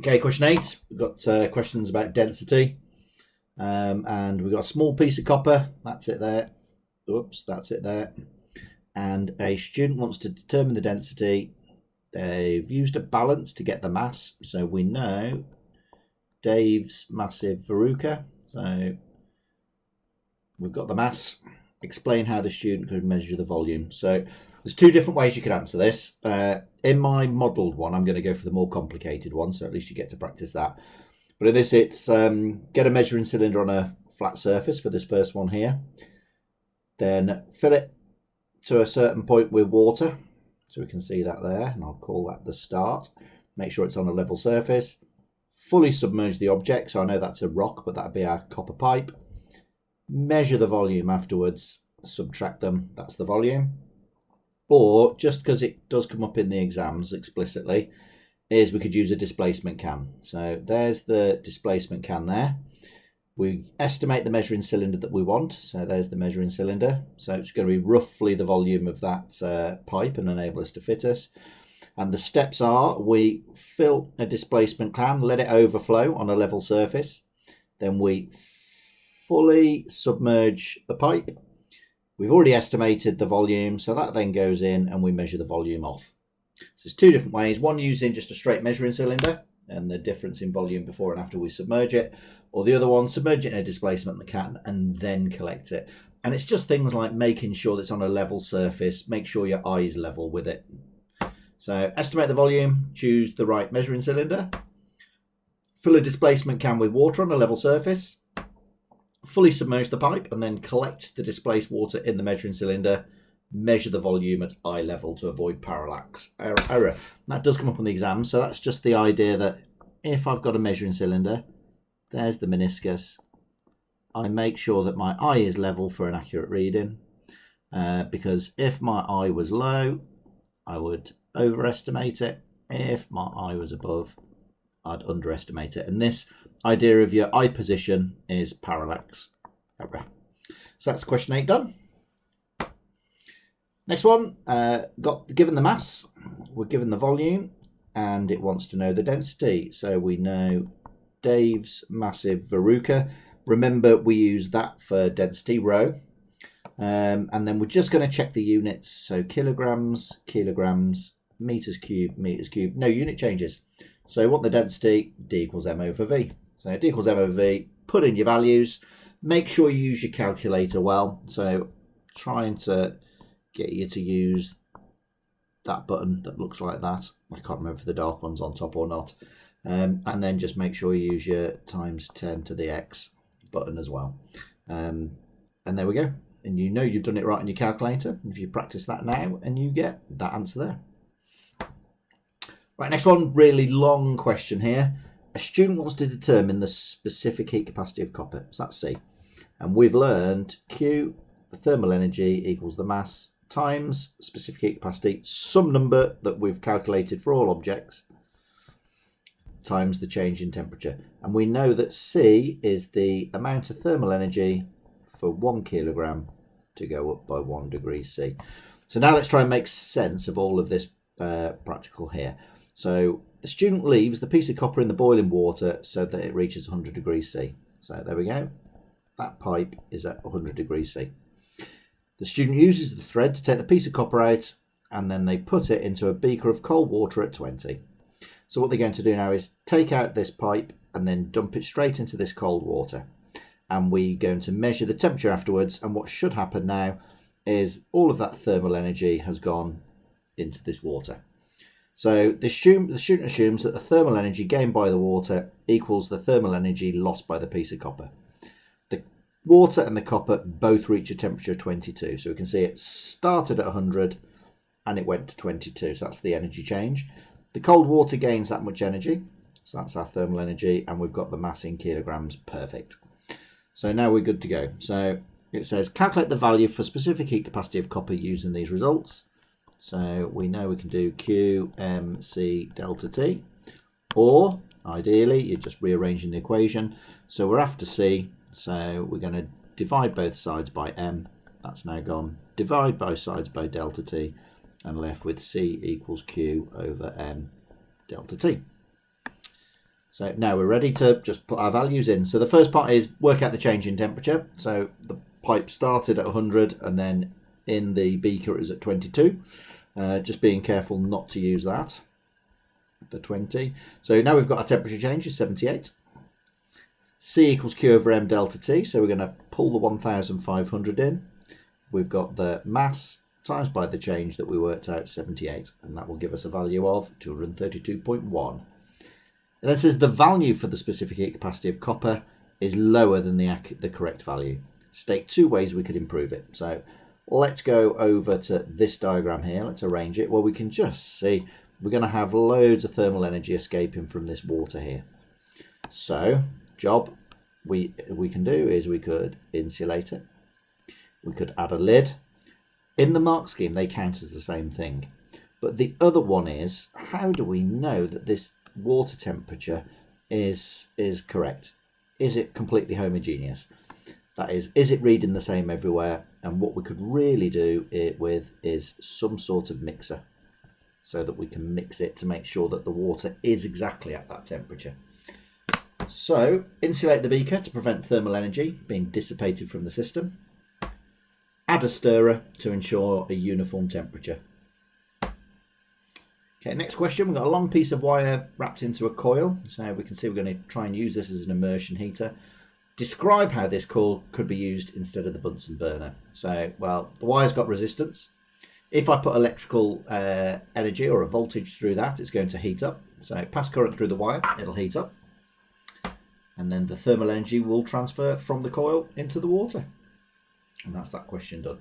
Okay, question 8. We've got questions about density. And we've got a small piece of copper. That's it there. Oops, that's it there. And a student wants to determine the density. They've used a balance to get the mass. So we know Dave's massive verruca. So we've got the mass. Explain how the student could measure the volume. So there's two different ways you could answer this. In my modelled one, I'm going to go for the more complicated one, so at least you get to practice that. But in this, it's get a measuring cylinder on a flat surface for this first one here. Then fill it to a certain point with water. So we can see that there, and I'll call that the start. Make sure it's on a level surface. Fully submerge the object, so I know that's a rock, but that'd be our copper pipe. Measure the volume afterwards, subtract them, that's the volume. Or, just because it does come up in the exams explicitly, is we could use a displacement can. So there's the displacement can there. We estimate the measuring cylinder that we want. So there's the measuring cylinder. So it's going to be roughly the volume of that pipe and enable us to fit us. And the steps are, we fill a displacement can, let it overflow on a level surface. Then we fully submerge the pipe. We've already estimated the volume, so that then goes in and we measure the volume off. So there's two different ways. One using just a straight measuring cylinder and the difference in volume before and after we submerge it. Or the other one, submerge it in a displacement in the can and then collect it. And it's just things like making sure that it's on a level surface. Make sure your eye's level with it. So estimate the volume, choose the right measuring cylinder. Fill a displacement can with water on a level surface. Fully submerge the pipe and then collect the displaced water in the measuring cylinder. Measure the volume at eye level to avoid parallax error. That does come up on the exam, so that's just the idea that if I've got a measuring cylinder, there's the meniscus, I make sure that my eye is level for an accurate reading, because if my eye was low, I would overestimate it. If my eye was above, I'd underestimate it. And this idea of your eye position is parallax error. So that's question 8 done. Next one, given the mass, we're given the volume, and it wants to know the density. So we know Dave's massive verruca. Remember, we use that for density, rho. And then we're just going to check the units. So kilograms, kilograms, meters cubed, no unit changes. So we want the density, D equals M over V. So D equals M over V, put in your values. Make sure you use your calculator well. So trying to get you to use that button that looks like that. I can't remember if the dark one's on top or not. And then just make sure you use your times 10 to the X button as well. And there we go. And you know you've done it right in your calculator if you practice that now, and you get that answer there. Right, next one, really long question here. A student wants to determine the specific heat capacity of copper. So that's C. And we've learned Q, the thermal energy, equals the mass times specific heat capacity, some number that we've calculated for all objects, times the change in temperature. And we know that C is the amount of thermal energy for 1 kilogram to go up by 1 degree C. So now let's try and make sense of all of this practical here. So the student leaves the piece of copper in the boiling water so that it reaches 100 degrees C. So there we go. That pipe is at 100 degrees C. The student uses the thread to take the piece of copper out, and then they put it into a beaker of cold water at 20. So what they're going to do now is take out this pipe and then dump it straight into this cold water. And we're going to measure the temperature afterwards, and what should happen now is all of that thermal energy has gone into this water. So the student assumes that the thermal energy gained by the water equals the thermal energy lost by the piece of copper. The water and the copper both reach a temperature of 22. So we can see it started at 100 and it went to 22. So that's the energy change. The cold water gains that much energy. So that's our thermal energy, and we've got the mass in kilograms. Perfect. So now we're good to go. So it says calculate the value for specific heat capacity of copper using these results. So we know we can do Q, M, C, delta T, or ideally you're just rearranging the equation. So we're after C, so we're going to divide both sides by M. That's now gone. Divide both sides by delta T, and left with C equals Q over M delta T. So now we're ready to just put our values in. So the first part is work out the change in temperature. So the pipe started at 100 and then in the beaker it is at 22. Just being careful not to use that, the 20. So now we've got our temperature change is 78. C equals Q over M delta T. So we're going to pull the 1500 in. We've got the mass times by the change that we worked out, 78, and that will give us a value of 232.1. And then it says the value for the specific heat capacity of copper is lower than the correct value. State 2 ways we could improve it. So let's go over to this diagram here. Let's arrange it. Well, we can just see we're going to have loads of thermal energy escaping from this water here. So job we can do is we could insulate it. We could add a lid. In the mark scheme, they count as the same thing. But the other one is, how do we know that this water temperature is correct? Is it completely homogeneous? That is it reading the same everywhere? And what we could really do it with is some sort of mixer, so that we can mix it to make sure that the water is exactly at that temperature. So insulate the beaker to prevent thermal energy being dissipated from the system. Add a stirrer to ensure a uniform temperature. Okay, next question. We've got a long piece of wire wrapped into a coil. So we can see we're going to try and use this as an immersion heater. Describe how this coil could be used instead of the Bunsen burner. So, well, the wire's got resistance. If I put electrical energy or a voltage through that, it's going to heat up. So pass current through the wire, it'll heat up. And then the thermal energy will transfer from the coil into the water. And that's that question done.